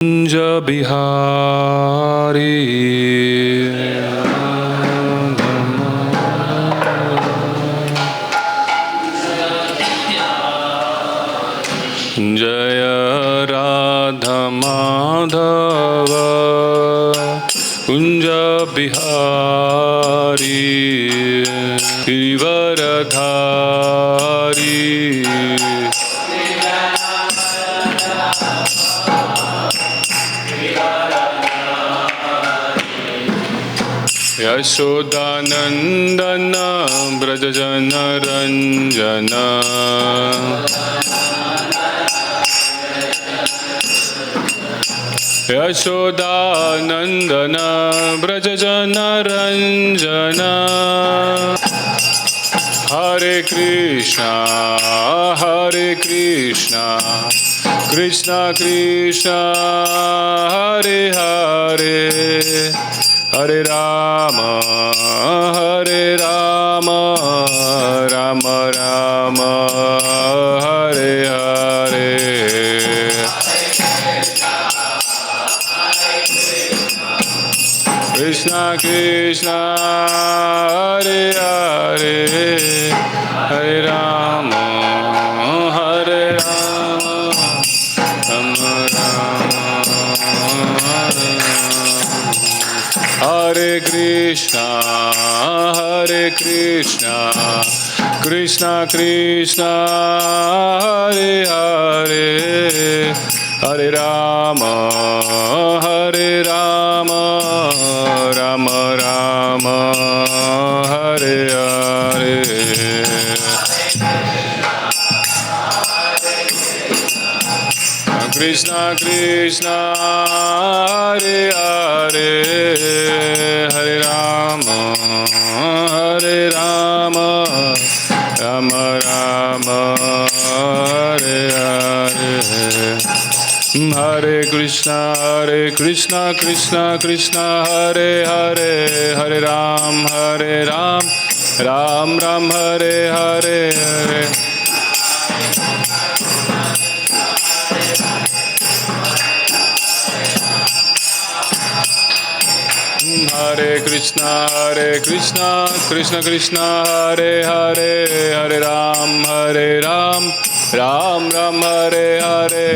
कुंज बिहारी जय राधा माधव कुंज बिहारी गिरिवरधारी यशोदानंदन ब्रजजन रंजन यशोदानंदन ब्रजजन रंजन हरे कृष्णा कृष्णा कृष्णा हरे हरे हरे राम राम राम हरे हरे कृष्णा कृष्णा हरे हरे हरे राम राम राम हरे कृष्णा कृष्णा कृष्णा हरे हरे हरे राम राम राम हरे हरे कृष्णा कृष्णा हरे हरे हरे राम राम राम हरे हरे हरे कृष्णा कृष्णा कृष्णा हरे हरे हरे राम राम राम हरे हरे हरे हरे कृष्णा कृष्ण कृष्ण हरे हरे हरे राम राम राम हरे हरे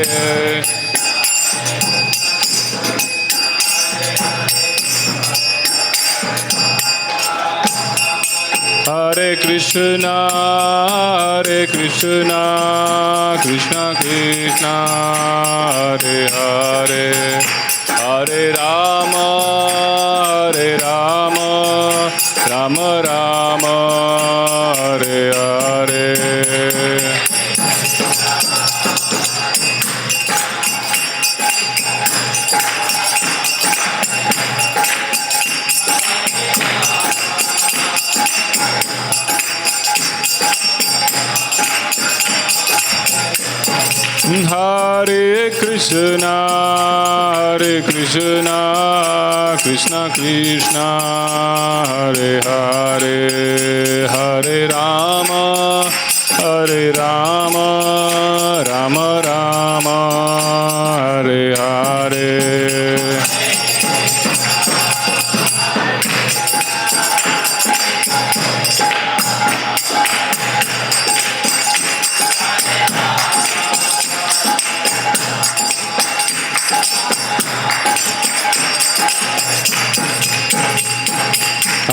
हरे कृष्णा कृष्ण कृष्ण हरे हरे हरे राम राम राम हरे हरे हरे कृष्णा कृष्ण कृष्ण हरे हरे हरे राम राम राम हरे हरे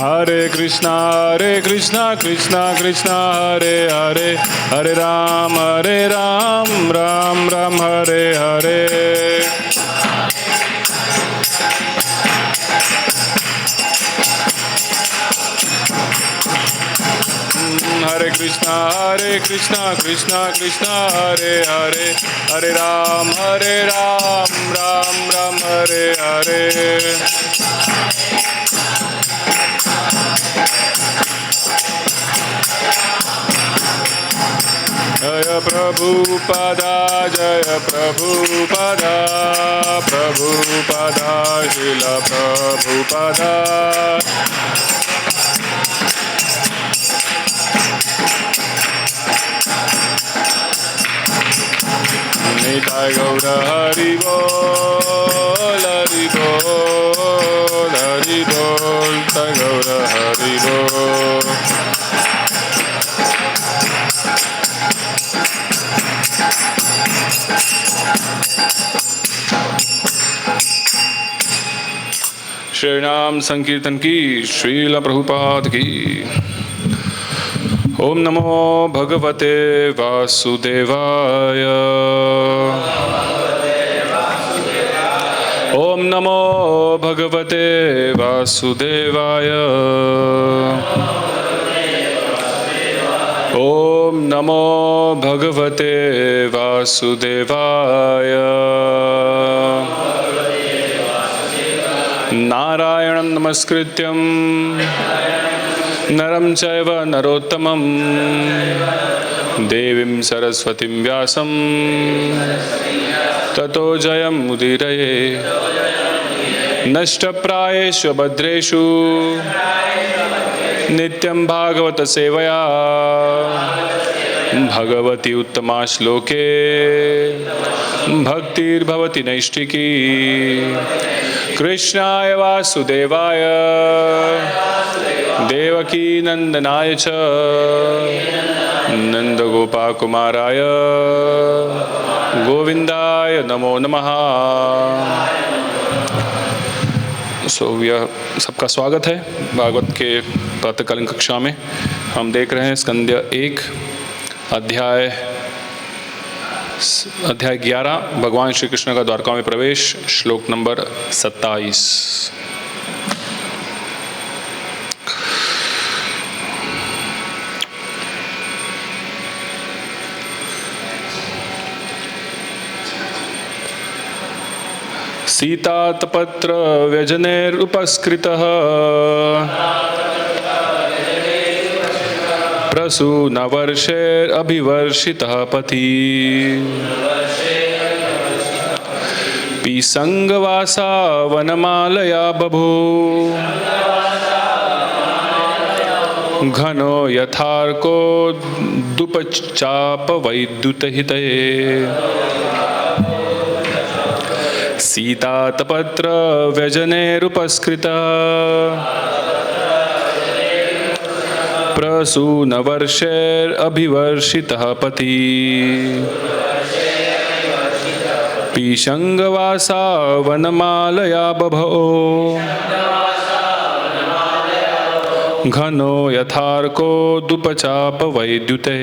हरे कृष्णा कृष्ण कृष्ण हरे हरे हरे राम राम राम हरे हरे हरे कृष्णा कृष्ण कृष्ण हरे हरे हरे राम राम राम हरे हरे जय प्रभुपदा शिल प्रभुपदा निताय गौर हरि बोल हरि बोल हरि बोल निताय गौर हरि बोल। श्री नाम संकीर्तन की, श्रील प्रभुपाद की। ओम नमो भगवते वासुदेवाय। ओम नमो भगवते वासुदेवाय। ओम नमो भगवते वासुदेवाय। नारायणं नमस्कृत्यं नरं चैव नरोत्तमं देवीं सरस्वतीं व्यासं ततो जयं मुदीरये। नष्टप्रायेषु भद्रेषु नित्यं भागवत सेवया भगवती उत्तमा श्लोके भक्तिर्भवति नैष्टिकी। कृष्णाय वासुदेवाय देवकी नंदनाय च नंदगोपाकुमाराय गोविंदाय नमो नमः। सबका स्वागत है भागवत के प्रातःकालीन कक्षा में। हम देख रहे हैं स्कंद 1 अध्याय 11 भगवान श्री कृष्ण का द्वारका में प्रवेश, श्लोक नंबर 27। सीतातपत्र व्यजनेरुपस्कृतः प्रसूनवर्षेरभिवर्षितः पति पीसंगवासा वनमालया बभो घनो यथार्को दुपचापवैद्युतहितये। सीतातपत्र व्यजनेरुपस्कृतः प्रसूनवर्षेरभिवर्षितः पति पीशंगवासा वनमालया बभो घनो यथार्को दुपचापवैद्युते।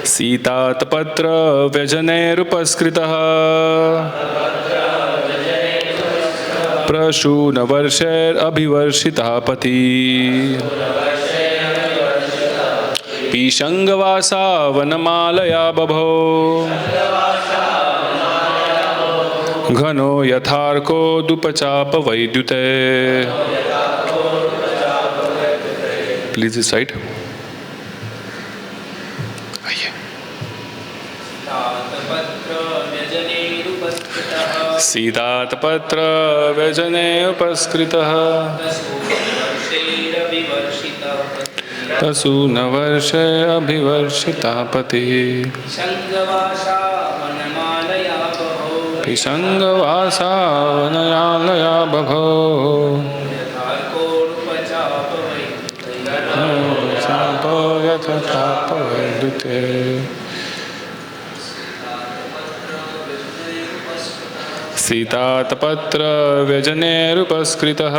सीतातपत्र व्यजनेरुपस्कृतः प्रसूनवर्षेरभिवर्षितः पति पीशंगवासा वनमालया बभो घनो यथार्को दुपचापवैद्युते। प्लीज इस साइड आइए। सीतातपत्र व्यजनेरुपस्कृतः प्रसूनवर्षे अभिवर्षितः पति पीशंगवासा वनमालया बभो यथार्को सीतातपत्र व्यजनेरुपस्कृतः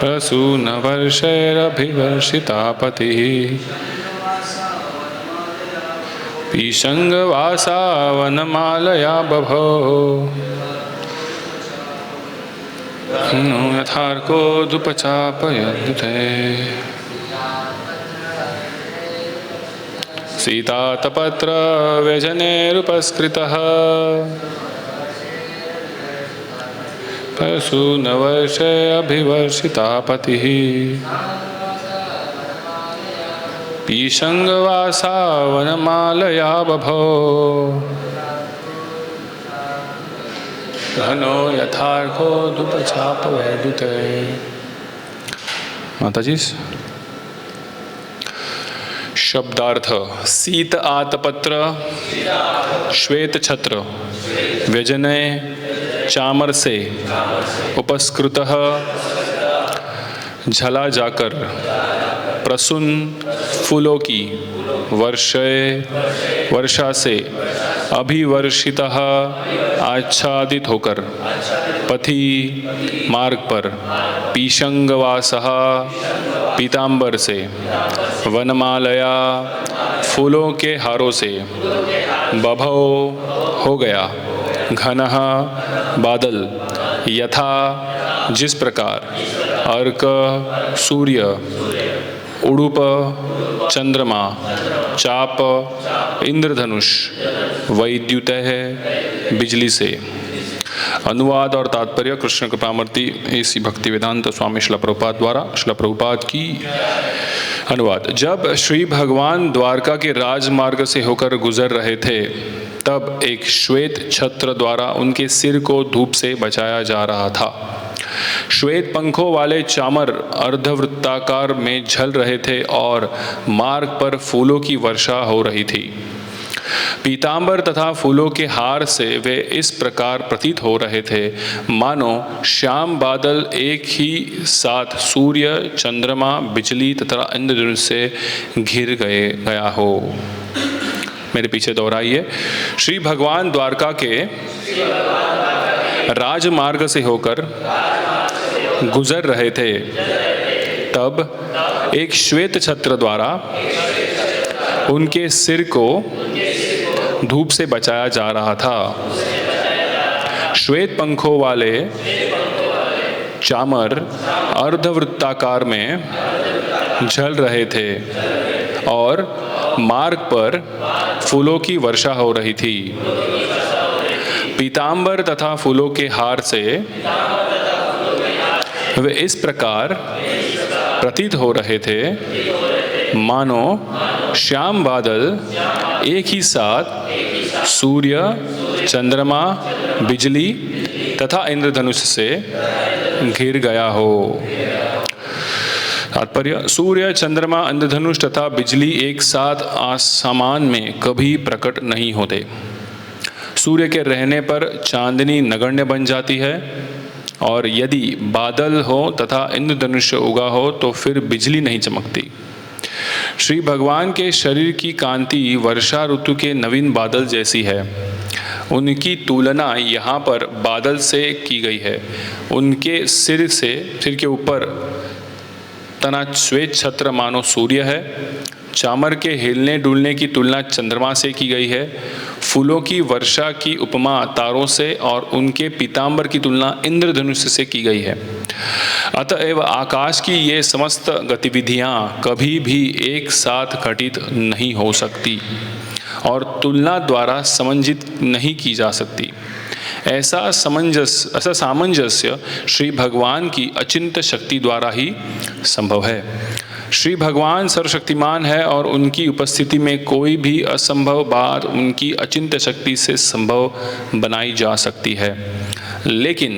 प्रसूनवर्षेरभिवर्षितः पति पीशंगवासा वनमालया बभो यथार्को दुपचापवैद्युते। सीतातपत्र व्यजनेरुपस्कृतः प्रसूनवर्षे अभिवर्षितः पति पीशंगवासा वनमालया बभो घनो यथार्को दुपचापवैद्युते। माता जी शब्दार्थ शीत आतपत्र श्वेत छत्र व्यजनय चामर से उपस्कृतः झला जाकर प्रसून फूलों की वर्षा से अभिवर्षितः आच्छादित होकर पथि मार्ग पर पीशंगवासः पीतांबर से वनमालया फूलों के हारों से बभौ हो गया घनः बादल यथा जिस प्रकार अर्क सूर्य उड़ूप चंद्रमा चाप इंद्रधनुष वैद्युत है बिजली से। अनुवाद और तात्पर्य कृष्ण कृपामूर्ति एसी भक्तिवेदांत स्वामी श्रील प्रभुपाद द्वारा श्रील प्रभुपाद की अनुवाद। जब श्री भगवान द्वारका के राजमार्ग से होकर गुजर रहे थे तब एक श्वेत छत्र द्वारा उनके सिर को धूप से बचाया जा रहा था। श्वेत पंखों वाले चामर अर्धवृत्ताकार में झल रहे थे और मार्ग पर फूलों की वर्षा हो रही थी। पीतांबर तथा फूलों के हार से वे इस प्रकार प्रतीत हो रहे थे मानो श्याम बादल एक ही साथ सूर्य चंद्रमा बिजली तथा इंद्रधनुष से घिर गया हो। मेरे पीछे दोहराइए। श्री भगवान द्वारका के राजमार्ग से होकर गुजर रहे थे तब एक श्वेत छत्र द्वारा उनके सिर को धूप से बचाया जा रहा था। श्वेत पंखों वाले चामर अर्धवृत्ताकार में झल रहे थे और मार्ग पर फूलों की वर्षा हो रही थी। पीतांबर तथा फूलों के हार से वे इस प्रकार प्रतीत हो रहे थे मानो श्याम बादल एक ही साथ सूर्य चंद्रमा बिजली तथा इंद्रधनुष से घिर गया हो। तात्पर्य सूर्य चंद्रमा इंद्रधनुष तथा बिजली एक साथ आसमान में कभी प्रकट नहीं होते। सूर्य के रहने पर चांदनी नगण्य बन जाती है और यदि बादल हो तथा इंद्रधनुष उगा हो तो फिर बिजली नहीं चमकती। श्री भगवान के शरीर की कांति वर्षा ऋतु के नवीन बादल जैसी है। उनकी तुलना यहाँ पर बादल से की गई है। उनके सिर के ऊपर तना श्वेत छत्र मानो सूर्य है। चामर के हिलने डुलने की तुलना चंद्रमा से की गई है। फूलों की वर्षा की उपमा तारों से और उनके पीतांबर की तुलना इंद्रधनुष से की गई है। अतएव आकाश की ये समस्त गतिविधियाँ कभी भी एक साथ घटित नहीं हो सकती और तुलना द्वारा समंजित नहीं की जा सकती। ऐसा सामंजस्य श्री भगवान की अचिंत्य शक्ति द्वारा ही संभव है। श्री भगवान सर्वशक्तिमान है और उनकी उपस्थिति में कोई भी असंभव बात उनकी अचिंत्य शक्ति से संभव बनाई जा सकती है। लेकिन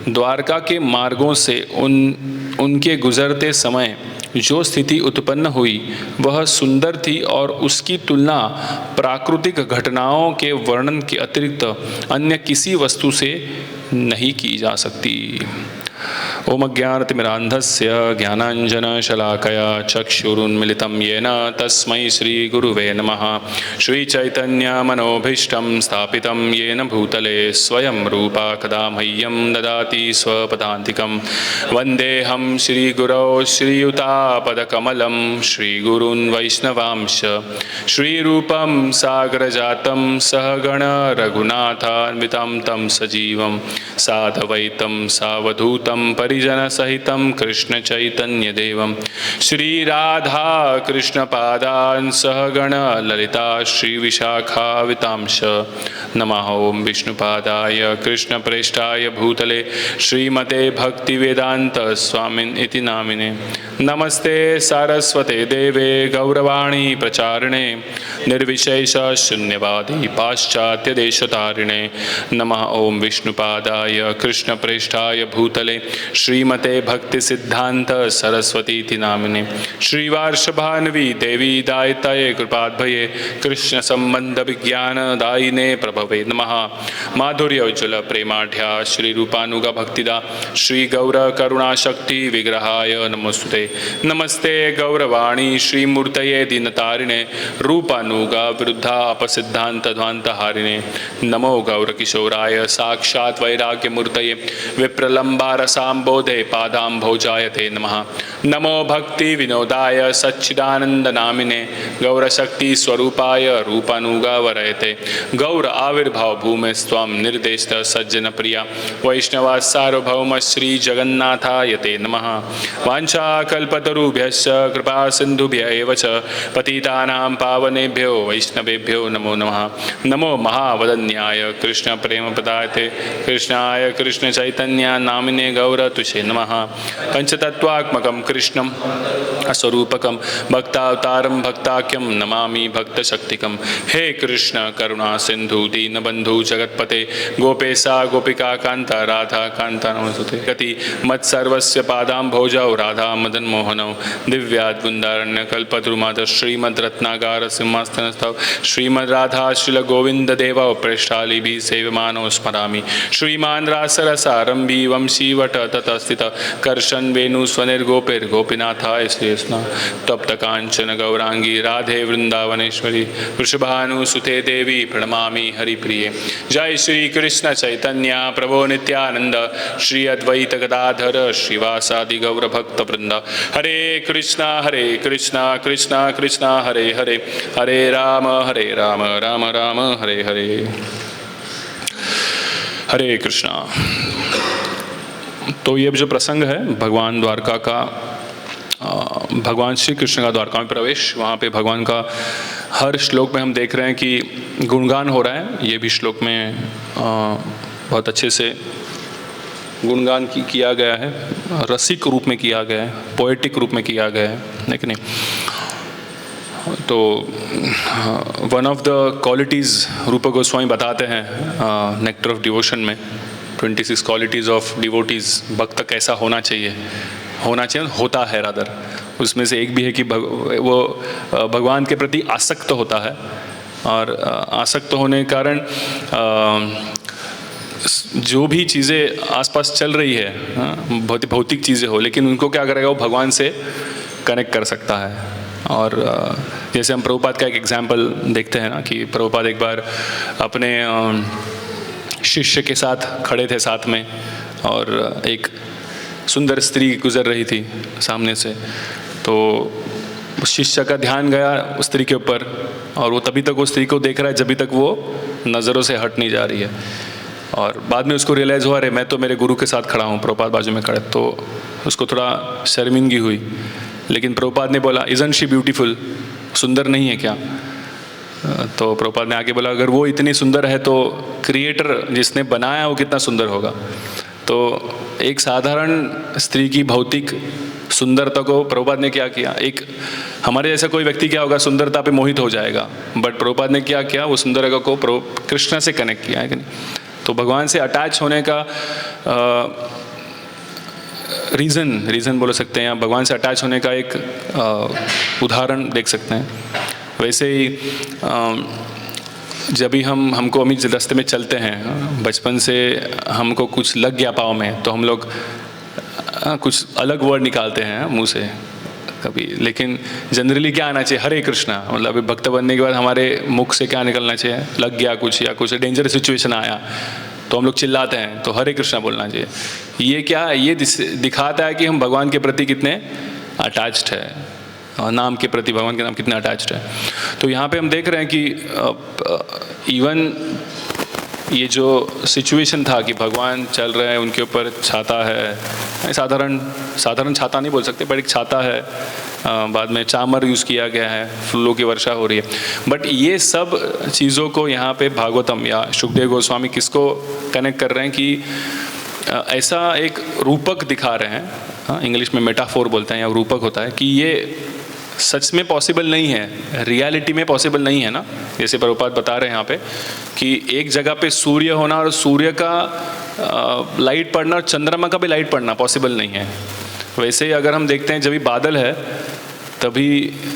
द्वारका के मार्गों से उनके गुजरते समय जो स्थिति उत्पन्न हुई वह सुंदर थी और उसकी तुलना प्राकृतिक घटनाओं के वर्णन के अतिरिक्त अन्य किसी वस्तु से नहीं की जा सकती। ओम अज्ञानतिमिरान्धस्य ज्ञानाञ्जनशलाकया चक्षुरुन्मिलितं येन तस्मै श्रीगुरुवे नमः। श्रीचैतन्यमनोभीष्टं स्थापितं येन भूतले स्वयं रूपा कदा मह्यं ददाति स्वपदान्तिकं। वन्देऽहं श्रीगुरौ श्रीयुतापदकमलं श्रीगुरून् वैष्णवांश्च। श्रीरूपं सागरजातं सहगण रघुनाथान्वितं तं सजीवं साधवैतं सावधूतं परिजन सहितं कृष्ण चैतन्य देवं। श्री राधा कृष्ण पादान् सहगण ललिता श्री विशाखावितांश। नमः ओम विष्णुपादाय कृष्ण प्रेष्ठाय भूतले श्रीमते भक्तिवेदांत स्वामिन् इति नामिने। नमस्ते सारस्वते देवे गौरवाणी प्रचारिणे निर्विशेष शून्यवादी पाश्चात्य देशतारिणे। नमः ओम विष्णुपादाय कृष्ण प्रेष्ठाय भूतले श्रीमते भक्ति सिद्धांत सरस्वती नामिने श्रीवार्षभान्वी देवी दायिताये कृपाद्भये कृष्ण संबंध विज्ञान दायिने प्रभवे नमः। माधुर्य उज्ज्वल प्रेमाढ्या श्री रूपानुगा भक्तिदा श्री गौर करुणा शक्ति विग्रहाय नमोस्तुते। नमस्ते गौरवाणी श्रीमूर्तये दीनतारिणे रूपानुगा विरुद्धा अपसिद्धांत ध्वांतहारिणे। नमो गौर किशोराय साक्षात् वैराग्य मूर्तये विप्रलंबारसाम्बोधे पादाम्भोजाय ते नमः। नमो भक्ति विनोदाय सच्चिदानंद नामिने गौरशक्ति स्वरूपाय रूपानुगा वरयते। गौर आविर्भाव भूमे स्वं निर्देशित सज्जन प्रिया वैष्णवा सार्वभौम श्री जगन्नाथाय ते नमः। वाञ्छाकल्पतरुभ्यश्च कृपा सिन्धुभ्य एव च पतितानां पावनेभ्यो वैष्णवेभ्यो नमो नमः। नमो महावदन्याय कृष्ण प्रेम प्रदायते कृष्णाय कृष्ण चैतन्य नामिने गौरतुषे नमः। पंचतत्वात्मकं कृष्णं स्वरूपकं भक्तावतारं भक्ताख्यं नमामि भक्तशक्तिकं। हे कृष्ण करुणा सिंधु दीनबंधु जगत्पते गोपेशा गोपिका कांता राधा कांता नमोस्तुते। गति मत्सर्वस्य पादाम्भोजौ राधा मदन मोहनौ दिव्याद्वृन्दारण्य कल्पद्रुमाद श्रीमद् रत्नागार सिंहासनस्थौ श्रीमद् राधा श्रील गोविंद देवौ प्रेष्ठालिभिः सेव्यमानो स्मरामि। श्रीमान् रासरसारंभी वंशीवट ततस्थित कर्षन् वेणु स्वनिर्गोपिर्गोपीनाथाय श्रीकृष्ण। तप्त कांचन गौरांगी राधे वृंदावनेश्वरी वृषभानुसुते देवी प्रणमामि हरिप्रिये। जय श्री कृष्ण चैतन्य प्रभो नित्यानंद श्री अद्वैत गदाधर श्रीवासादि गौर भक्त वृंद। हरे कृष्णा कृष्णा कृष्णा हरे हरे हरे राम राम राम हरे हरे। हरे कृष्णा। तो ये जो प्रसंग है भगवान द्वारका का, भगवान श्री कृष्ण का द्वारका में प्रवेश, वहाँ पे भगवान का हर श्लोक में हम देख रहे हैं कि गुणगान हो रहा है। ये भी श्लोक में बहुत अच्छे से गुणगान किया गया है, रसिक रूप में किया गया है, पोएटिक रूप में किया गया है कि नहीं। तो वन ऑफ द क्वालिटीज़ रूप गोस्वामी बताते हैं नेक्टर ऑफ डिवोशन में 26 क्वालिटीज़ ऑफ डिवोटीज़, भक्त कैसा होना चाहिए होता है रादर। उसमें से एक भी है कि वो भगवान के प्रति आसक्त होता है, और आसक्त होने के कारण जो भी चीज़ें आसपास चल रही है, भौतिक चीज़ें हो, लेकिन उनको क्या करेगा, वो भगवान से कनेक्ट कर सकता है। और जैसे हम प्रभुपाद का एक एग्जाम्पल देखते हैं ना, कि प्रभुपाद एक बार अपने शिष्य के साथ खड़े थे साथ में, और एक सुंदर स्त्री गुजर रही थी सामने से। तो शिष्य का ध्यान गया उस स्त्री के ऊपर, और वो तभी तक वो स्त्री को देख रहा है जब तक वो नज़रों से हट नहीं जा रही है। और बाद में उसको रियलाइज़ हुआ, अरे मैं तो मेरे गुरु के साथ खड़ा हूँ, प्रभुपाद बाजू में खड़े। तो उसको थोड़ा शर्मिंदगी हुई, लेकिन प्रभुपाद ने बोला, इज़न्ट शी ब्यूटीफुल, सुंदर नहीं है क्या? तो प्रभुपाद ने आगे बोला, अगर वो इतनी सुंदर है तो क्रिएटर जिसने बनाया वो कितना सुंदर होगा। तो एक साधारण स्त्री की भौतिक सुंदरता को प्रभुपाद ने क्या किया, एक हमारे जैसा कोई व्यक्ति क्या होगा, सुंदरता पे मोहित हो जाएगा, बट प्रभुपाद ने क्या किया, वो सुंदरता को कृष्ण से कनेक्ट किया है कि नहीं। तो भगवान से अटैच होने का रीज़न बोल सकते हैं, या भगवान से अटैच होने का एक उदाहरण देख सकते हैं। वैसे ही जब भी हमको अमित रास्ते में चलते हैं, बचपन से हमको कुछ लग गया पाँव में, तो हम लोग कुछ अलग वर्ड निकालते हैं मुंह से कभी, लेकिन जनरली क्या आना चाहिए, हरे कृष्णा। मतलब अभी भक्त बनने के बाद हमारे मुख से क्या निकलना चाहिए, लग गया कुछ या कुछ डेंजरस सिचुएशन आया तो हम लोग चिल्लाते हैं, तो हरे कृष्णा बोलना चाहिए। ये क्या, ये दिखाता है कि हम भगवान के प्रति कितने अटैच्ड है, नाम के प्रति, भगवान के नाम कितने अटैच्ड है। तो यहाँ पे हम देख रहे हैं कि इवन ये जो सिचुएशन था कि भगवान चल रहे हैं, उनके ऊपर छाता है, साधारण छाता नहीं बोल सकते, पर एक छाता है, बाद में चामर यूज़ किया गया है, फूलों की वर्षा हो रही है। बट ये सब चीज़ों को यहाँ पे भागवतम या शुकदेव गोस्वामी किसको कनेक्ट कर रहे हैं कि ऐसा एक रूपक दिखा रहे हैं, इंग्लिश में मेटाफोर बोलते हैं, या रूपक होता है कि ये सच में पॉसिबल नहीं है, रियलिटी में पॉसिबल नहीं है ना। जैसे प्रभुपाद बता रहे हैं यहाँ पे कि एक जगह पे सूर्य होना और सूर्य का लाइट पड़ना और चंद्रमा का भी लाइट पड़ना पॉसिबल नहीं है। वैसे ही अगर हम देखते हैं जब भी बादल है तभी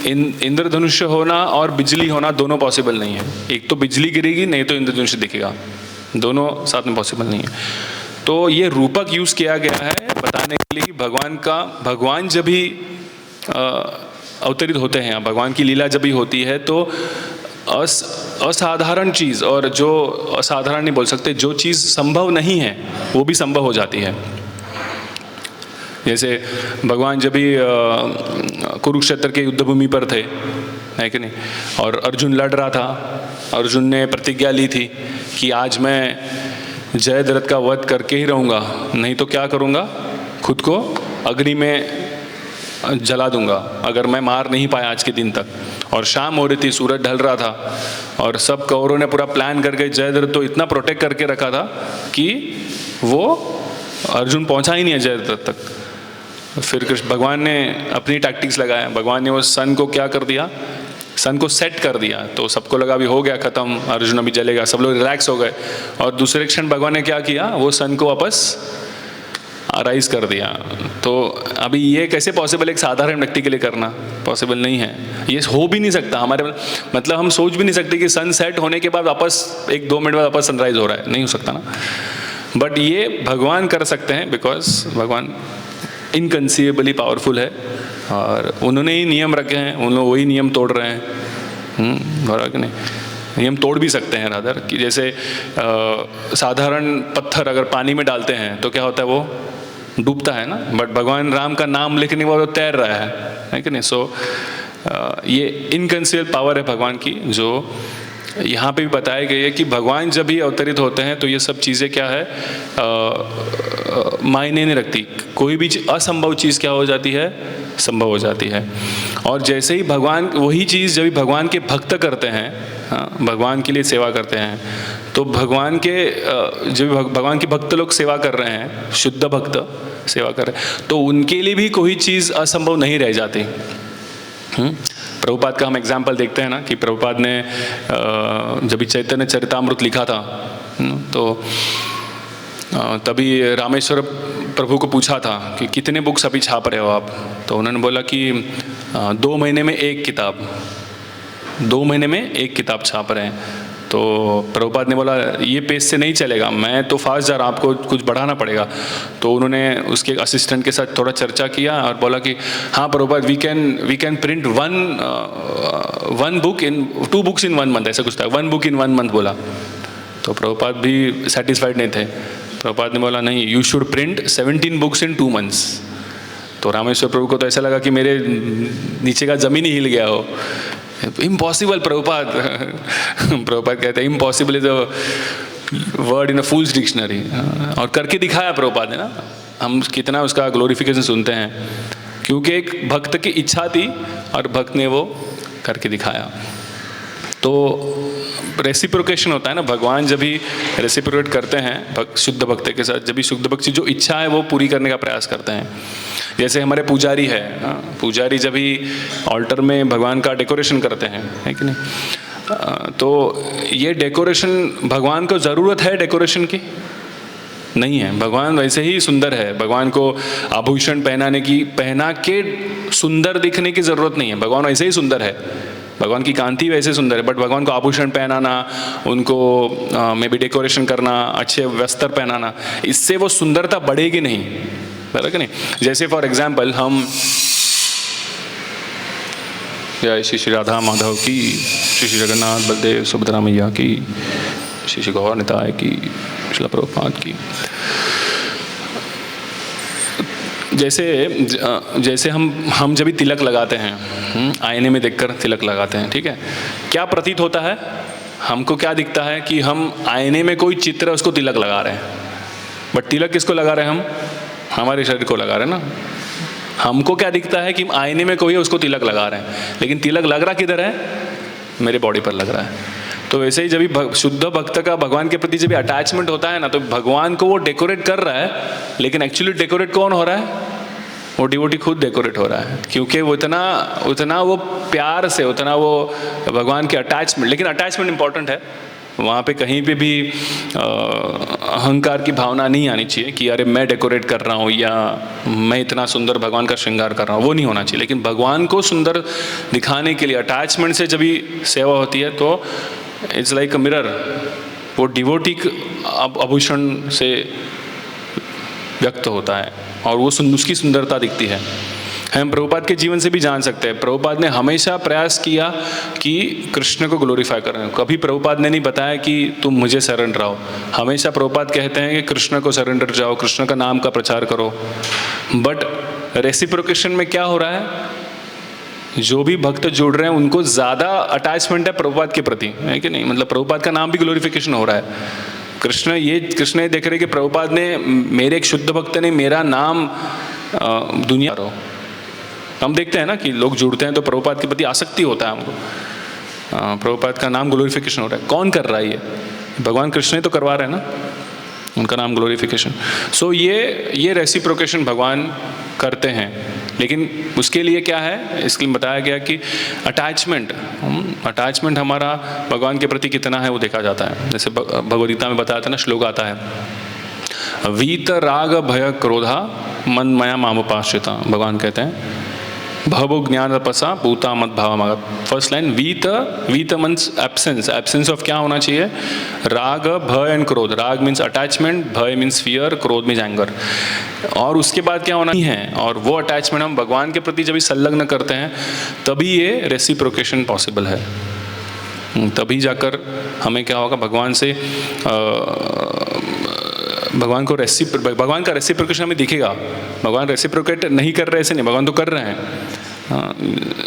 इंद्रधनुष्य होना और बिजली होना दोनों पॉसिबल नहीं है। एक तो बिजली गिरेगी, नहीं तो इंद्रधनुष्य दिखेगा, दोनों साथ में पॉसिबल नहीं है। तो ये रूपक यूज़ किया गया है बताने के लिए कि भगवान जब भी अवतरित होते हैं, भगवान की लीला जब भी होती है तो असाधारण चीज़, और जो असाधारण नहीं बोल सकते, जो चीज़ संभव नहीं है वो भी संभव हो जाती है। जैसे भगवान जब भी कुरुक्षेत्र के युद्ध भूमि पर थे, है कि नहीं, और अर्जुन लड़ रहा था, अर्जुन ने प्रतिज्ञा ली थी कि आज मैं जयद्रथ का वध करके ही रहूँगा, नहीं तो क्या करूँगा, खुद को अग्नि में जला दूंगा अगर मैं मार नहीं पाया आज के दिन तक। और शाम हो रही थी, सूरज ढल रहा था, और सब कौरवों ने पूरा प्लान करके जयद्रथ तो इतना प्रोटेक्ट करके रखा था कि वो अर्जुन पहुंचा ही नहीं है जयद्रथ तक। फिर कृष्ण भगवान ने अपनी टैक्टिक्स लगाया, भगवान ने वो सन को क्या कर दिया, सन को सेट कर दिया, तो सबको लगा अभी हो गया ख़त्म, अर्जुन अभी जलेगा, सब लोग रिलैक्स हो गए। और दूसरे क्षण भगवान ने क्या किया, वो सन को वापस राइज कर दिया। तो अभी ये कैसे पॉसिबल, एक साधारण व्यक्ति के लिए करना पॉसिबल नहीं है, ये हो भी नहीं सकता हमारे, मतलब हम सोच भी नहीं सकते कि सन सेट होने के बाद वापस 1-2 मिनट बाद वापस सनराइज हो रहा है, नहीं हो सकता ना। बट ये भगवान कर सकते हैं, बिकॉज भगवान इनकंसीवेबली पावरफुल है और उन्होंने ही नियम रखे हैं, उन लोग वही नियम तोड़ रहे हैं। बराबर कि नहीं, नियम तोड़ भी सकते हैं रादर, कि जैसे साधारण पत्थर अगर पानी में डालते हैं तो क्या होता है, वो डूबता है ना, बट भगवान राम का नाम लिखने के बाद वो तैर रहा है कि नहीं। सो ये इनकंसीवेबल पावर है भगवान की, जो यहाँ पे भी बताया गया है कि भगवान जब भी अवतरित होते हैं तो ये सब चीज़ें क्या है, मायने नहीं रखती, कोई भी असंभव चीज़ क्या हो जाती है, संभव हो जाती है। और जैसे ही भगवान, वही चीज़ जब भगवान के भक्त करते हैं, हाँ, भगवान के लिए सेवा करते हैं, तो भगवान के जब भगवान के भक्त लोग सेवा कर रहे हैं, शुद्ध भक्त सेवा कर रहे हैं, तो उनके लिए भी कोई चीज़ असंभव नहीं रह जाती। प्रभुपाद का हम एग्जाम्पल देखते हैं ना, कि प्रभुपाद ने जब चैतन्य चरितामृत लिखा था, तो तभी रामेश्वर प्रभु को पूछा था कि कितने बुक्स अभी छाप रहे हो आप, तो उन्होंने बोला कि 2 महीने में 1 किताब, 2 महीने में 1 किताब छाप रहे हैं। तो प्रभुपाद ने बोला ये पेज से नहीं चलेगा, मैं तो फास्ट जा रहा हूँ, आपको कुछ बढ़ाना पड़ेगा। तो उन्होंने उसके असिस्टेंट के साथ थोड़ा चर्चा किया और बोला कि हाँ Prabhupada, we can print 1 book in 2 books in 1 month, ऐसा कुछ था, 1 बुक इन 1 मंथ बोला। तो प्रभुपाद भी सेटिस्फाइड नहीं थे। प्रभुपाद ने बोला नहीं, you should print 17 books in 2 months. तो रामेश्वर प्रभु को तो ऐसा लगा कि मेरे नीचे का ज़मीन ही हिल गया हो, इम्पॉसिबल प्रभुपाद। प्रभुपाद कहते हैं impossible is a word in a fools dictionary, और करके दिखाया प्रभुपाद ने ना। हम कितना उसका ग्लोरिफिकेशन सुनते हैं, क्योंकि एक भक्त की इच्छा थी और भक्त ने वो करके दिखाया। तो रेसिप्रोकेशन होता है ना, भगवान जब भी रेसिप्रोकेट करते हैं शुद्ध भक्त के साथ, जब भी शुद्ध भक्त की जो इच्छा है वो पूरी करने का प्रयास करते हैं। जैसे हमारे पुजारी है, पुजारी जब भी ऑल्टर में भगवान का डेकोरेशन करते हैं, है कि नहीं, तो ये डेकोरेशन, भगवान को ज़रूरत है डेकोरेशन की? नहीं है, भगवान वैसे ही सुंदर है। भगवान को आभूषण पहना के सुंदर दिखने की ज़रूरत नहीं है, भगवान वैसे ही सुंदर है, भगवान की कांति वैसे सुंदर है। बट भगवान को आभूषण पहनाना, उनको मे बी डेकोरेशन करना, अच्छे वस्त्र पहनाना, इससे वो सुंदरता बढ़ेगी नहीं, बराबर कि नहीं। जैसे फॉर एग्जाम्पल हम, जय श्री राधा माधव की, श्री जगन्नाथ बलदेव सुभद्रा मैया की, श्री गौर निताय की, श्रील प्रभुपाद की। जैसे हम जब भी तिलक लगाते हैं, आईने में देखकर तिलक लगाते हैं, ठीक है, क्या प्रतीत होता है, हमको क्या दिखता है कि हम आईने में कोई चित्र है उसको तिलक लगा रहे हैं, बट तिलक किसको लगा रहे हैं, हम हमारे शरीर को लगा रहे हैं ना। हमको क्या दिखता है कि हम आईने में कोई है उसको तिलक लगा रहे हैं, लेकिन तिलक लग रहा किधर है, मेरे बॉडी पर लग रहा है। तो वैसे ही जब भी शुद्ध भक्त का भगवान के प्रति जब भी अटैचमेंट होता है ना, तो भगवान को वो डेकोरेट कर रहा है, लेकिन एक्चुअली डेकोरेट कौन हो रहा है, वो डिवोटी खुद डेकोरेट हो रहा है, क्योंकि वो उतना वो प्यार से, उतना वो भगवान के अटैचमेंट, लेकिन अटैचमेंट इंपॉर्टेंट है। वहाँ पे कहीं पे भी अहंकार की भावना नहीं आनी चाहिए कि अरे मैं डेकोरेट कर रहा हूँ या मैं इतना सुंदर भगवान का श्रृंगार कर रहा हूँ, वो नहीं होना चाहिए। लेकिन भगवान को सुंदर दिखाने के लिए अटैचमेंट से जब भी सेवा होती है तो इट्स लाइक अ मिरर, वो डिवोटी आभूषण से व्यक्त होता है और वो उसकी सुंदरता दिखती है। हम प्रभुपाद के जीवन से भी जान सकते हैं। प्रभुपाद ने हमेशा प्रयास किया कि कृष्ण को ग्लोरीफाई करें। कभी प्रभुपाद ने नहीं बताया कि तुम मुझे सरेंडर आओ। हमेशा प्रभुपाद कहते हैं कि कृष्ण को सरेंडर जाओ, कृष्ण का नाम का प्रचार करो। बट रेसिप्रोकेशन में क्या हो रहा है, जो भी भक्त जुड़ रहे हैं उनको ज़्यादा अटैचमेंट है प्रभुपाद के प्रति, है कि नहीं? मतलब प्रभुपाद का नाम भी ग्लोरिफिकेशन हो रहा है। कृष्ण ये देख रहे कि प्रभुपाद ने, मेरे एक शुद्ध भक्त ने मेरा नाम दुनिया रो। हम देखते हैं ना कि लोग जुड़ते हैं तो प्रभुपाद के प्रति आसक्ति होता है हमको। प्रभुपाद का नाम ग्लोरिफिकेशन हो रहा है। कौन कर रहा है ये? भगवान कृष्ण ही तो करवा रहे हैं ना, उनका नाम ग्लोरिफिकेशन। सो ये रेसिप्रोकेशन भगवान करते हैं, लेकिन उसके लिए क्या है, इसके लिए बताया गया कि अटैचमेंट हमारा भगवान के प्रति कितना है वो देखा जाता है। जैसे भगवद गीता में बताया था ना, श्लोक आता है, वीत राग भय क्रोधा मन मया मामुपाश्रिता। भगवान कहते हैं भवो ज्ञान तपसा पूता मत भाव मगत। फर्स्ट लाइन, वीत मीन्स एब्सेंस ऑफ क्या होना चाहिए? राग, भय एंड क्रोध। राग मीन्स अटैचमेंट, भय मीन्स फियर, क्रोध मीन्स एंगर। और उसके बाद क्या होना है, और वो अटैचमेंट हम भगवान के प्रति जब संलग्न करते हैं तभी ये रेसिप्रोकेशन पॉसिबल है। तभी जाकर हमें क्या होगा, भगवान से भगवान का रेसिप्रोकेशन हमें दिखेगा। भगवान रेसिप्रोकेट नहीं कर रहे ऐसे नहीं, भगवान तो कर रहे हैं।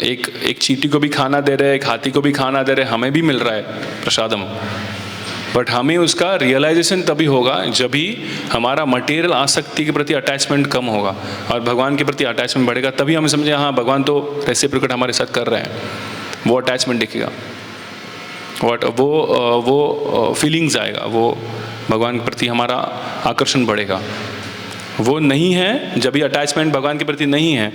एक चींटी को भी खाना दे रहे हैं, एक हाथी को भी खाना दे रहे हैं, हमें भी मिल रहा है प्रसादम। बट हमें उसका रियलाइजेशन तभी होगा जब भी हमारा मटेरियल आसक्ति के प्रति अटैचमेंट कम होगा और भगवान के प्रति अटैचमेंट बढ़ेगा। तभी हम समझे हाँ भगवान तो रेसिप्रोकेट हमारे साथ कर रहे हैं, वो अटैचमेंट दिखेगा, वो फीलिंग्स आएगा, वो भगवान के प्रति हमारा आकर्षण बढ़ेगा। वो नहीं है जब भी अटैचमेंट भगवान के प्रति नहीं है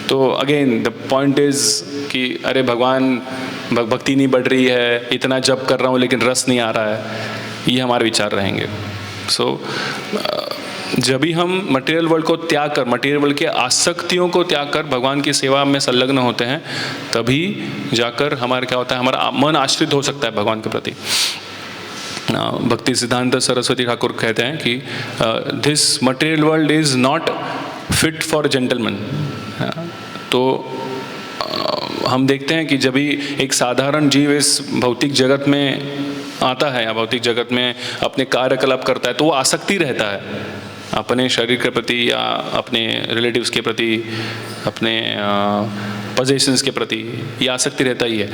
तो अगेन द पॉइंट इज कि अरे भगवान भक्ति नहीं बढ़ रही है, इतना जप कर रहा हूँ लेकिन रस नहीं आ रहा है, ये हमारे विचार रहेंगे। सो जब भी हम मटेरियल वर्ल्ड को त्याग कर, मटेरियल वर्ल्ड के आसक्तियों को त्याग कर भगवान की सेवा में संलग्न होते हैं, तभी जाकर हमारा क्या होता है, हमारा मन आश्रित हो सकता है भगवान के प्रति। भक्ति सिद्धांत सरस्वती ठाकुर कहते हैं कि this material world is not fit for gentleman. तो हम देखते हैं कि जब भी एक साधारण जीव इस भौतिक जगत में आता है या भौतिक जगत में अपने कार्यकलाप करता है तो वो आसक्ति रहता है अपने शरीर के प्रति या अपने रिलेटिव्स के प्रति, अपने पोजेशंस के प्रति, ये आसक्ति रहता ही है।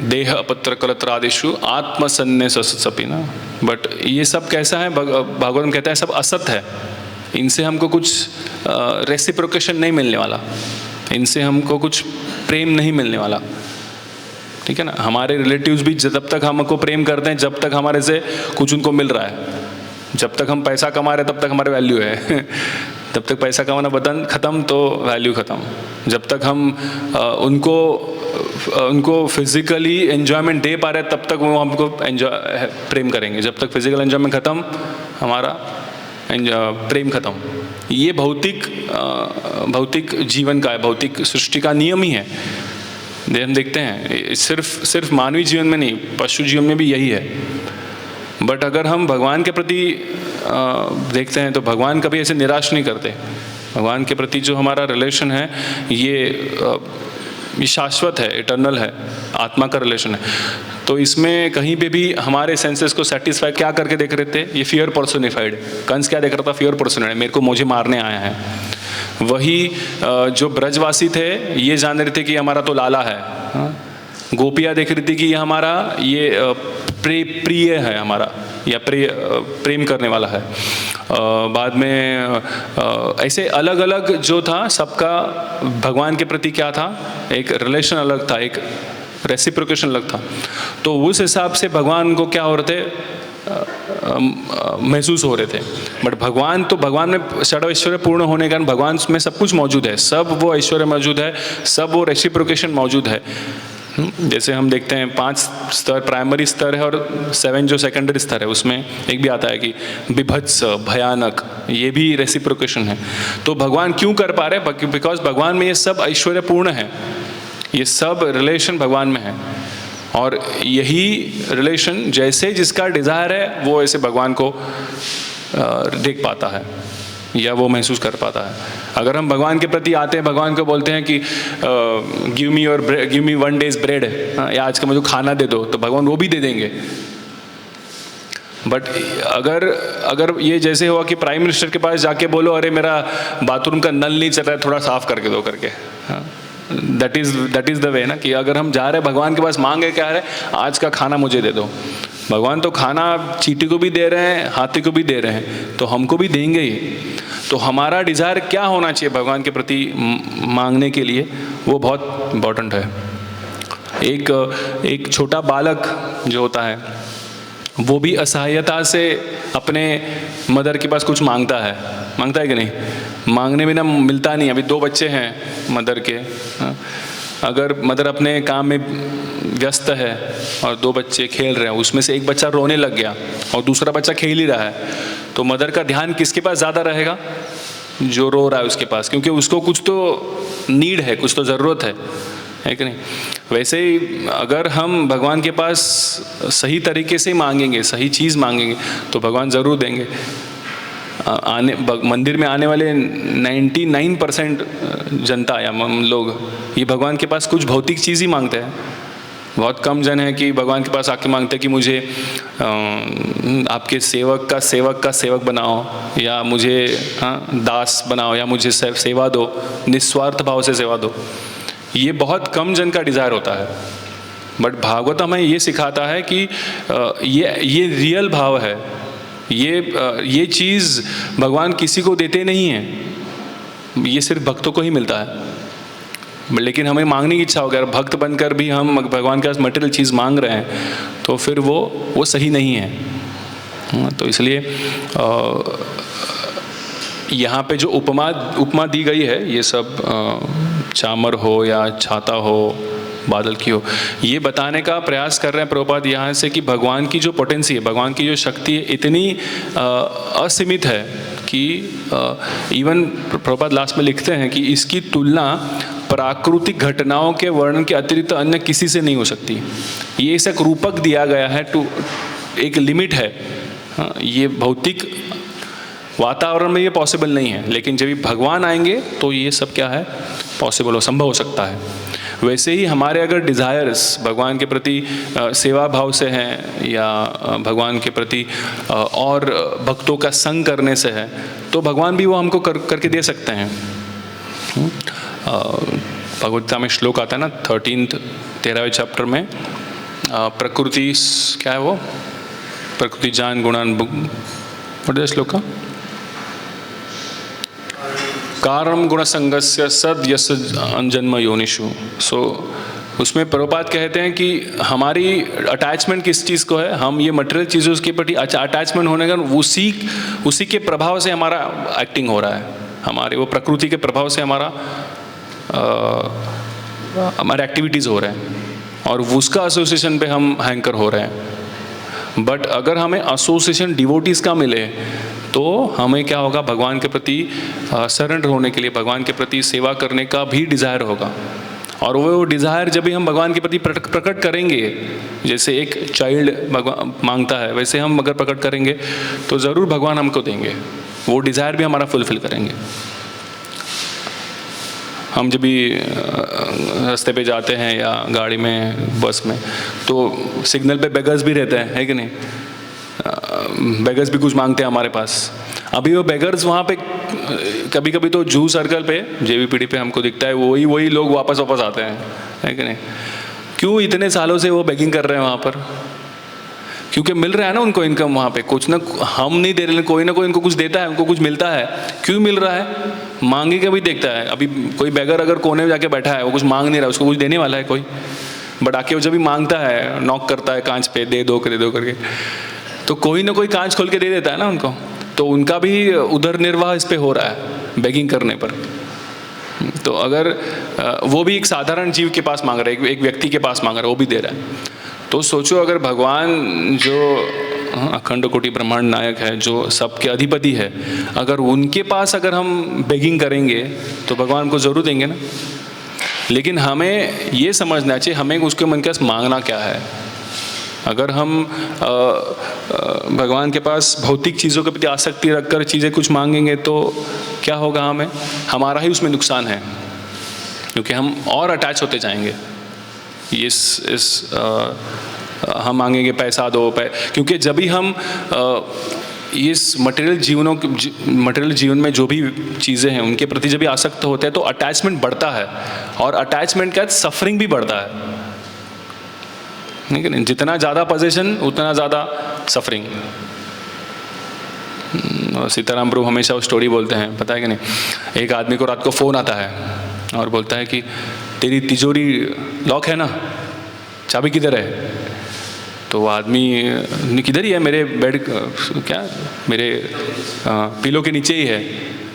देह अपत्र कलत्रादिषु आत्मसन्नेस सपिना। बट ये सब कैसा है, भागवत कहता है सब असत है, इनसे हमको कुछ रेसिप्रोकेशन नहीं मिलने वाला, इनसे हमको कुछ प्रेम नहीं मिलने वाला। ठीक है ना, हमारे रिलेटिव्स भी जब तक हमको प्रेम करते हैं जब तक हमारे से कुछ उनको मिल रहा है। जब तक हम पैसा कमा रहे तब तक हमारे वैल्यू है तब तक पैसा कमाना बटन खत्म तो वैल्यू खत्म। जब तक हम उनको फिजिकली एंजॉयमेंट दे पा रहे तब तक वो हमको प्रेम करेंगे। जब तक फिजिकल एंजॉयमेंट खत्म हमारा प्रेम खत्म। ये भौतिक जीवन का है, भौतिक सृष्टि का नियम ही है। हम देखते हैं सिर्फ मानवीय जीवन में नहीं, पशु जीवन में भी यही है। बट अगर हम भगवान के प्रति देखते हैं तो भगवान कभी ऐसे निराश नहीं करते। भगवान के प्रति जो हमारा रिलेशन है ये शाश्वत है, इटर्नल है, आत्मा का रिलेशन है। तो इसमें कहीं पे भी हमारे सेंसेस को सेटिस्फाई क्या करके देख रहे थे, ये फियर पर्सोनिफाइड। कंस क्या देख रहा था, फियर पर्सोनिफाइड, मेरे को मुझे मारने आया है। वही जो ब्रजवासी थे ये जान रहे थे कि हमारा तो लाला है। गोपियाँ देख रही थी कि ये हमारा ये प्रिय है, हमारा या प्रेम करने वाला है। बाद में ऐसे अलग अलग जो था सबका भगवान के प्रति क्या था, एक रिलेशन अलग था, एक रेसिप्रोकेशन अलग था। तो उस हिसाब से भगवान को क्या हो रहे थे, महसूस हो रहे थे। बट भगवान में षड ऐश्वर्य पूर्ण होने के कारण भगवान में सब कुछ मौजूद है, सब वो ऐश्वर्य मौजूद है, सब वो रेसिप्रोकेशन मौजूद है। जैसे हम देखते हैं 5 स्तर प्राइमरी स्तर है और 7 जो सेकेंडरी स्तर है, उसमें एक भी आता है कि बिभत्स, भयानक, ये भी रेसिप्रोकेशन है। तो भगवान क्यों कर पा रहे हैं? बिकॉज भगवान में ये सब ऐश्वर्य पूर्ण है, ये सब रिलेशन भगवान में है। और यही रिलेशन जैसे जिसका डिज़ायर है वो ऐसे भगवान को देख पाता है या वो महसूस कर पाता है। अगर हम भगवान के प्रति आते हैं, भगवान को बोलते हैं कि गिव मी 1 डेज ब्रेड, या आज का मुझे खाना दे दो, तो भगवान वो भी दे देंगे। बट अगर ये जैसे हुआ कि प्राइम मिनिस्टर के पास जाके बोलो अरे मेरा बाथरूम का नल नहीं चल रहा है, थोड़ा साफ करके दो करके, दैट इज़ द वे ना, कि अगर हम जा रहे हैं भगवान के पास, मांगे क्या है, आज का खाना मुझे दे दो। भगवान तो खाना चींटी को भी दे रहे हैं, हाथी को भी दे रहे हैं, तो हमको भी देंगे ही। तो हमारा डिज़ायर क्या होना चाहिए भगवान के प्रति मांगने के लिए, वो बहुत इम्पोर्टेंट है। एक छोटा बालक जो होता है वो भी असहायता से अपने मदर के पास कुछ मांगता है कि नहीं? मांगने बिना मिलता नहीं। अभी 2 बच्चे हैं मदर के, अगर मदर अपने काम में व्यस्त है और 2 बच्चे खेल रहे हैं, उसमें से एक बच्चा रोने लग गया और दूसरा बच्चा खेल ही रहा है, तो मदर का ध्यान किसके पास ज़्यादा रहेगा? जो रो रहा है उसके पास, क्योंकि उसको कुछ तो नीड है, कुछ तो ज़रूरत है कि नहीं? वैसे ही अगर हम भगवान के पास सही तरीके से मांगेंगे, सही चीज़ मांगेंगे, तो भगवान ज़रूर देंगे। मंदिर में आने वाले 99% जनता या लोग ये भगवान के पास कुछ भौतिक चीज़ ही मांगते हैं। बहुत कम जन है कि भगवान के पास आके मांगते हैं कि मुझे आपके सेवक का सेवक बनाओ, या मुझे दास बनाओ, या मुझे सेवा दो, निस्वार्थ भाव से सेवा दो। ये बहुत कम जन का डिज़ायर होता है। बट भागवत हमें ये सिखाता है कि ये रियल भाव है। ये चीज़ भगवान किसी को देते नहीं हैं, ये सिर्फ भक्तों को ही मिलता है। लेकिन हमें मांगने की इच्छा हो गया, भक्त बनकर भी हम भगवान के पास मटेरियल चीज़ मांग रहे हैं, तो फिर वो सही नहीं है। तो इसलिए यहाँ पे जो उपमा दी गई है, ये सब चामर हो या छाता हो, बादल की हो, ये बताने का प्रयास कर रहे हैं प्रभुपाद यहाँ से कि भगवान की जो पोटेंसी है, भगवान की जो शक्ति है, इतनी असीमित है कि इवन प्रभुपाद लास्ट में लिखते हैं कि इसकी तुलना प्राकृतिक घटनाओं के वर्णन के अतिरिक्त अन्य किसी से नहीं हो सकती। ये ऐसा रूपक दिया गया है, एक लिमिट है। ये भौतिक वातावरण में ये पॉसिबल नहीं है, लेकिन जब भगवान आएंगे तो ये सब क्या है, पॉसिबल संभव हो सकता है। वैसे ही हमारे अगर डिज़ायर्स भगवान के प्रति सेवा भाव से हैं, या भगवान के प्रति और भक्तों का संग करने से है, तो भगवान भी वो हमको करके दे सकते हैं। भगवद गीता में श्लोक आता है ना, 13वें चैप्टर में, प्रकृति क्या है वो, प्रकृति जान गुणान व्हाट श्लोक का, कारण गुण संगस्य सद यस जन्म योनिषु। सो उसमें प्रभुपाद कहते हैं कि हमारी अटैचमेंट किस चीज़ को है, हम ये मटेरियल चीज़ों के प्रति अटैचमेंट होने का उसी के प्रभाव से हमारा एक्टिंग हो रहा है, हमारे वो प्रकृति के प्रभाव से हमारे एक्टिविटीज़ हो रहे हैं, और उसका एसोसिएशन पे हम हैंकर हो रहे हैं। बट अगर हमें एसोसिएशन डिवोटीज़ का मिले, तो हमें क्या होगा, भगवान के प्रति सरेंडर होने के लिए, भगवान के प्रति सेवा करने का भी डिज़ायर होगा। और वो डिज़ायर जब भी हम भगवान के प्रति प्रकट करेंगे, जैसे एक चाइल्ड भगवान मांगता है, वैसे हम अगर प्रकट करेंगे तो ज़रूर भगवान हमको देंगे, वो डिज़ायर भी हमारा फुलफिल करेंगे। हम जब भी रास्ते पे जाते हैं या गाड़ी में, बस में, तो सिग्नल पे बेगर्स भी रहते हैं, है कि नहीं? बेगर्स भी कुछ मांगते हैं हमारे पास। अभी वो बेगर्स वहाँ पे कभी कभी तो जूहू सर्कल पे, JVPD पे हमको दिखता है, वही लोग वापस आते हैं, है कि नहीं? क्यों इतने सालों से वो बेगिंग कर रहे हैं वहाँ पर? क्योंकि मिल रहा है ना उनको इनकम वहाँ पे, कुछ ना, हम नहीं दे रहे, कोई ना कोई इनको कुछ देता है, उनको कुछ मिलता है। क्यों मिल रहा है? मांगे का भी देखता है। अभी कोई बेगर अगर कोने में जाके बैठा है, वो कुछ मांग नहीं रहा, उसको कुछ देने वाला है कोई, बट आके वो जब भी मांगता है, नॉक करता है कांच पे, दे दो करके, तो कोई ना कोई कांच खोल के दे देता है ना उनको, तो उनका भी उदर निर्वाह इस पे हो रहा है बेगिंग करने पर। तो अगर वो भी एक साधारण जीव के पास मांग रहा है, एक व्यक्ति के पास मांग रहा है, वो भी दे रहा है, तो सोचो अगर भगवान जो अखंड कोटि ब्रह्मांड नायक है, जो सबके अधिपति है, अगर उनके पास अगर हम बेगिंग करेंगे तो भगवान को जरूर देंगे ना। लेकिन हमें ये समझना चाहिए हमें उसके मन के पास मांगना क्या है। अगर हम भगवान के पास भौतिक चीज़ों के प्रति आसक्ति रखकर चीज़ें कुछ मांगेंगे तो क्या होगा, हमें हमारा ही उसमें नुकसान है, क्योंकि हम और अटैच होते जाएंगे। हम मांगेंगे पैसा दो क्योंकि जब भी हम इस मटेरियल जीवन में जो भी चीज़ें हैं उनके प्रति जब भी आसक्त होते हैं तो अटैचमेंट बढ़ता है, और अटैचमेंट का सफरिंग भी बढ़ता है, नहीं? जितना ज़्यादा पोजीशन उतना ज़्यादा सफरिंग। सीताराम प्रभु हमेशा वो स्टोरी बोलते हैं, पता है कि नहीं, एक आदमी को रात को फ़ोन आता है और बोलता है कि तेरी तिजोरी लॉक है ना, चाबी किधर है? तो वो आदमी किधर ही है, मेरे बेड क्या मेरे पिलो के नीचे ही है।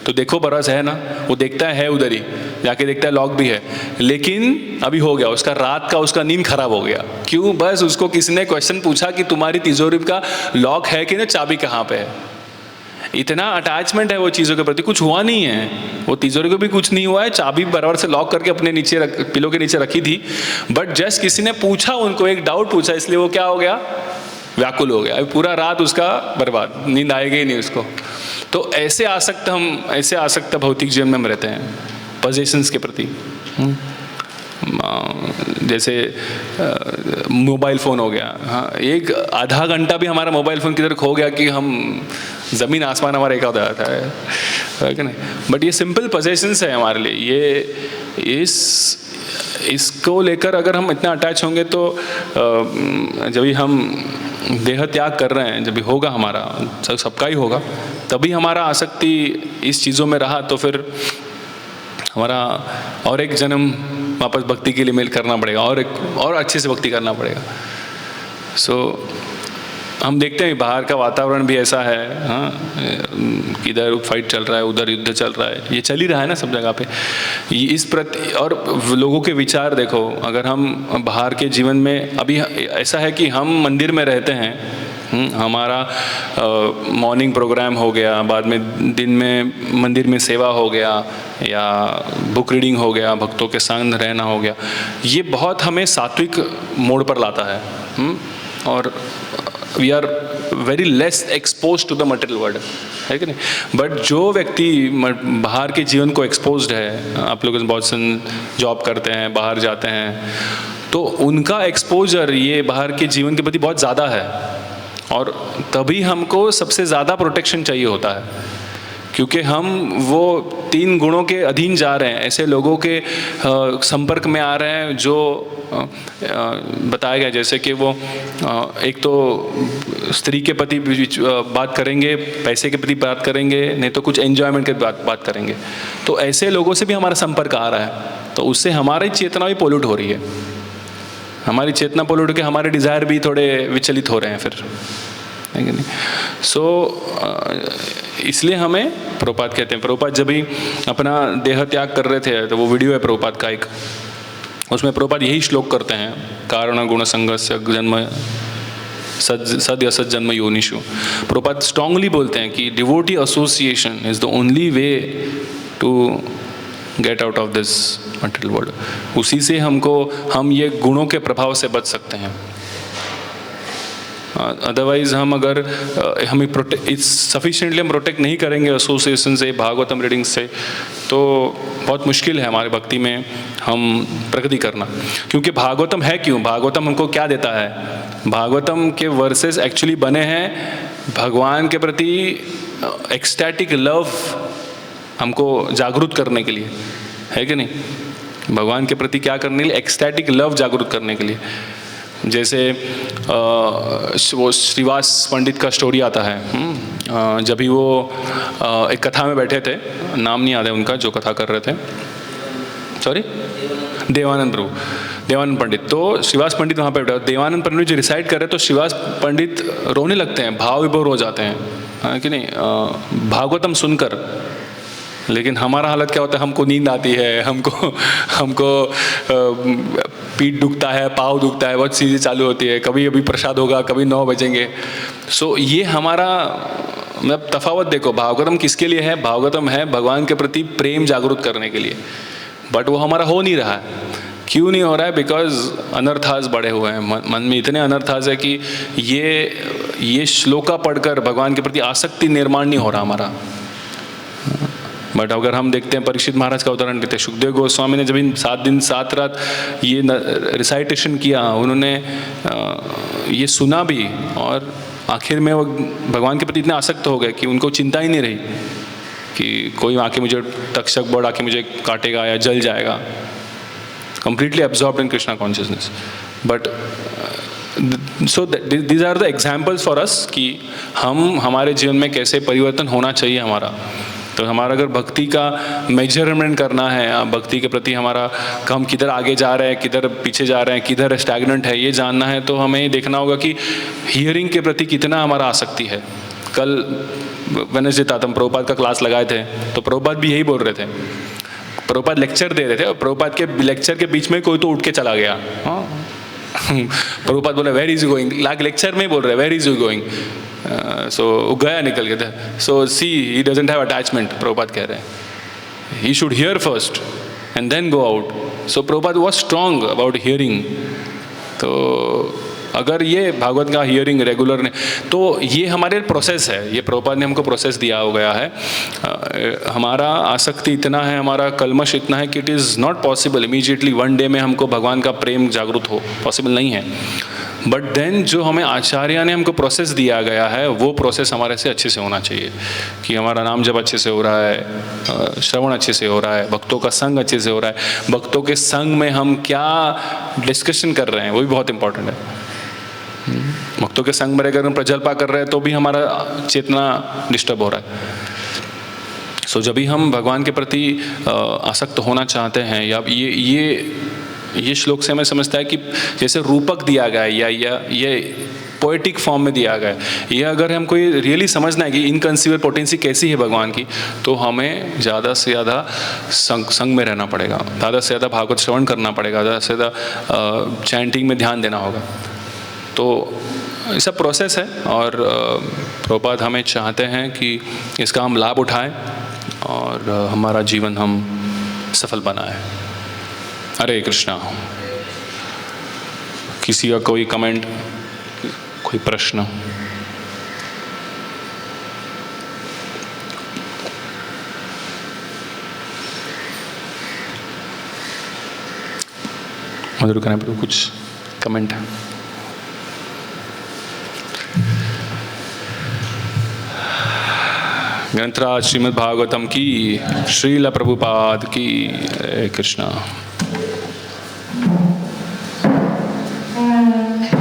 तो देखो बरस है ना, वो देखता है उधर ही, जाके देखता है लॉक भी है, लेकिन अभी हो गया उसका रात का उसका नींद खराब हो गया। क्यों? बस उसको किसी ने क्वेश्चन पूछा कि तुम्हारी तिजोरी का लॉक है कि ना, चाबी कहाँ पे है। इतना अटैचमेंट है वो चीज़ों के प्रति, कुछ हुआ नहीं है, वो तिजोरी को भी कुछ नहीं हुआ है, चाबी बराबर से लॉक करके अपने नीचे पिलो के नीचे रखी थी, बट जस्ट किसी ने पूछा उनको, एक डाउट पूछा, इसलिए वो क्या हो गया, व्याकुल हो गया। अभी पूरा रात उसका बर्बाद, नींद आएगी ही नहीं उसको। तो ऐसे आसक्त भौतिक जीवन में हम रहते हैं पोजेशंस के प्रति। जैसे मोबाइल फ़ोन हो गया, हाँ, एक आधा घंटा भी हमारा मोबाइल फ़ोन किधर खो गया कि हम ज़मीन आसमान हमारा एक आधा आता है कि नहीं। बट ये सिंपल पोजेशंस है हमारे लिए, ये इसको लेकर अगर हम इतना अटैच होंगे तो जब भी हम देह त्याग कर रहे हैं, जब भी होगा हमारा, सबका ही होगा, तभी हमारा आसक्ति इस चीज़ों में रहा तो फिर हमारा और एक जन्म वापस भक्ति के लिए मेल करना पड़ेगा, और अच्छे से भक्ति करना पड़ेगा। हम देखते हैं बाहर का वातावरण भी ऐसा है, हाँ, इधर फाइट चल रहा है, उधर युद्ध चल रहा है, ये चल ही रहा है ना सब जगह पे। इस प्रति और लोगों के विचार देखो, अगर हम बाहर के जीवन में, अभी ऐसा है कि हम मंदिर में रहते हैं, हमारा मॉर्निंग प्रोग्राम हो गया, बाद में दिन में मंदिर में सेवा हो गया, या बुक रीडिंग हो गया, भक्तों के संग रहना हो गया, ये बहुत हमें सात्विक मोड़ पर लाता है। और we are very less expose to the material world, है कि नहीं। बट जो व्यक्ति बाहर के जीवन को एक्सपोज्ड है, आप लोग बहुत जॉब करते हैं, बाहर जाते हैं, तो उनका एक्सपोजर ये बाहर के जीवन के प्रति बहुत ज़्यादा है, और तभी हमको सबसे ज़्यादा प्रोटेक्शन चाहिए होता है, क्योंकि हम वो 3 गुणों के अधीन जा रहे हैं, ऐसे लोगों के संपर्क में आ रहे हैं जो बताया गया, जैसे कि वो एक तो स्त्री के प्रति बात करेंगे, पैसे के प्रति बात करेंगे, नहीं तो कुछ एंजॉयमेंट के बात करेंगे। तो ऐसे लोगों से भी हमारा संपर्क आ रहा है, तो उससे हमारी चेतना भी पोल्यूट हो रही है, हमारी चेतना पोल्यूट के हमारे डिज़ायर भी थोड़े विचलित हो रहे हैं फिर, है कि नहीं। इसलिए हमें प्रभुपाद कहते हैं, प्रभुपाद जब भी अपना देह त्याग कर रहे थे, तो वो वीडियो है प्रभुपाद का एक, उसमें प्रभुपाद यही श्लोक करते हैं, कारण गुण संगस्य जन्म सद्य असत जन्म योनिषु। प्रभुपाद स्ट्रांगली बोलते हैं कि devotee association is the only way to get out of this material world. उसी से हम ये गुणों के प्रभाव से बच सकते हैं। अदरवाइज हम अगर हमें सफिशिएंटली हम प्रोटेक्ट नहीं करेंगे एसोसिएशन से, भागवतम रीडिंग से, तो बहुत मुश्किल है हमारे भक्ति में हम प्रगति करना। क्योंकि भागवतम है क्यों, भागवतम हमको क्या देता है, भागवतम के वर्सेस एक्चुअली बने हैं भगवान के प्रति एक्सटैटिक लव हमको जागरूक करने के लिए, है कि नहीं। भगवान के प्रति क्या करने के लिए, एक्सटैटिक लव जागरूक करने के लिए। जैसे वो श्रीवास पंडित का स्टोरी आता है, जब भी वो एक कथा में बैठे थे, नाम नहीं याद है उनका जो कथा कर रहे थे, सॉरी, देवानंद प्रभु। देवानंद पंडित, तो श्रीवास पंडित वहाँ पे बैठा, देवानंद पंडित जो रिसाइट कर रहे हैं तो श्रीवास पंडित रोने लगते हैं, भाव विभोर हो जाते हैं, हाँ कि नहीं, भागवतम सुनकर। लेकिन हमारा हालत क्या होता है, हमको नींद आती है, हमको पीठ दुखता है, पाँव दुखता है, बहुत चीज़ें चालू होती है, कभी अभी प्रसाद होगा, कभी 9 बजेंगे। सो ये हमारा मतलब तफावत देखो, भागवतम किसके लिए है? भागवतम है भगवान के प्रति प्रेम जागरूक करने के लिए, बट वो हमारा हो नहीं रहा है। क्यों नहीं हो रहा है? बिकॉज अनर्थास बढ़े हुए हैं, मन में इतने अनर्थास है कि ये श्लोका पढ़कर भगवान के प्रति आसक्ति निर्माण नहीं हो रहा हमारा। बट अगर हम देखते हैं परीक्षित महाराज का उदाहरण लेते हैं, सुखदेव गोस्वामी ने जब इन 7 दिन 7 रात ये रिसाइटेशन किया, उन्होंने ये सुना भी, और आखिर में वो भगवान के प्रति इतने आसक्त हो गए कि उनको चिंता ही नहीं रही कि कोई आके मुझे तक्षक बर्ड आके मुझे काटेगा या जल जाएगा। Completely absorbed in Krishna consciousness. But so these are the examples for us कि हम हमारे जीवन में कैसे परिवर्तन होना चाहिए हमारा। तो हमारा अगर भक्ति का मेजरमेंट करना है, भक्ति के प्रति हमारा हम किधर आगे जा रहे हैं, किधर पीछे जा रहे हैं, किधर स्टैग्नेंट है, ये जानना है, तो हमें देखना होगा कि हियरिंग के प्रति कितना हमारा आसक्ति है। कल वेडनेसडे था, हम प्रभुपाद का क्लास लगाए थे, तो प्रभुपाद भी यही बोल रहे थे। प्रभुपाद लेक्चर दे रहे थे और प्रभुपाद के लेक्चर के बीच में कोई तो उठ के चला गया। प्रभुपाद बोले where is you going, lecture में बोल रहे where is you going, so गया निकल के। So see he doesn't have attachment, Prabhupada कह रहे हैं he should hear first and then go out. So Prabhupada was strong about hearing. तो अगर ये भागवत का हियरिंग रेगुलर ने, तो ये हमारे प्रोसेस है, ये प्रभुपाद ने हमको प्रोसेस दिया हो गया है। हमारा आसक्ति इतना है, हमारा कलमश इतना है कि it is not possible immediately 1 day में हमको भगवान का प्रेम जागरूक हो, पॉसिबल नहीं है। बट देन जो हमें आचार्य ने हमको प्रोसेस दिया गया है, वो प्रोसेस हमारे से अच्छे से होना चाहिए कि हमारा नाम जब अच्छे से हो रहा है, श्रवण अच्छे से हो रहा है, भक्तों का संग अच्छे से हो रहा है, भक्तों के संग में हम क्या डिस्कशन कर रहे हैं वो भी बहुत इंपॉर्टेंट है। भक्तों के संग में अगर हम प्रजल्पा कर रहे हैं तो भी हमारा चेतना डिस्टर्ब हो रहा है। सो जब भी हम भगवान के प्रति आसक्त होना चाहते हैं, या ये श्लोक से हमें समझता है कि जैसे रूपक दिया गया है या ये पोएटिक फॉर्म में दिया गया है, ये अगर हमको ये रियली समझना है कि इनकंसीवेबल पोटेंसी कैसी है भगवान की, तो हमें ज़्यादा से ज़्यादा संग में रहना पड़ेगा, ज़्यादा से ज़्यादा भागवत श्रवण करना पड़ेगा, ज़्यादा से ज़्यादा चैंटिंग में ध्यान देना होगा। तो ये सब प्रोसेस है, और प्रभुपाद हमें चाहते हैं कि इसका हम लाभ उठाएं और हमारा जीवन हम सफल बनाएं। हरे कृष्णा। किसी का कोई कमेंट, कोई प्रश्न? मधुर करने पर कुछ कमेंट है? ग्रंथराज श्रीमद् भागवतम की, श्रील प्रभुपाद की। हरे कृष्णा।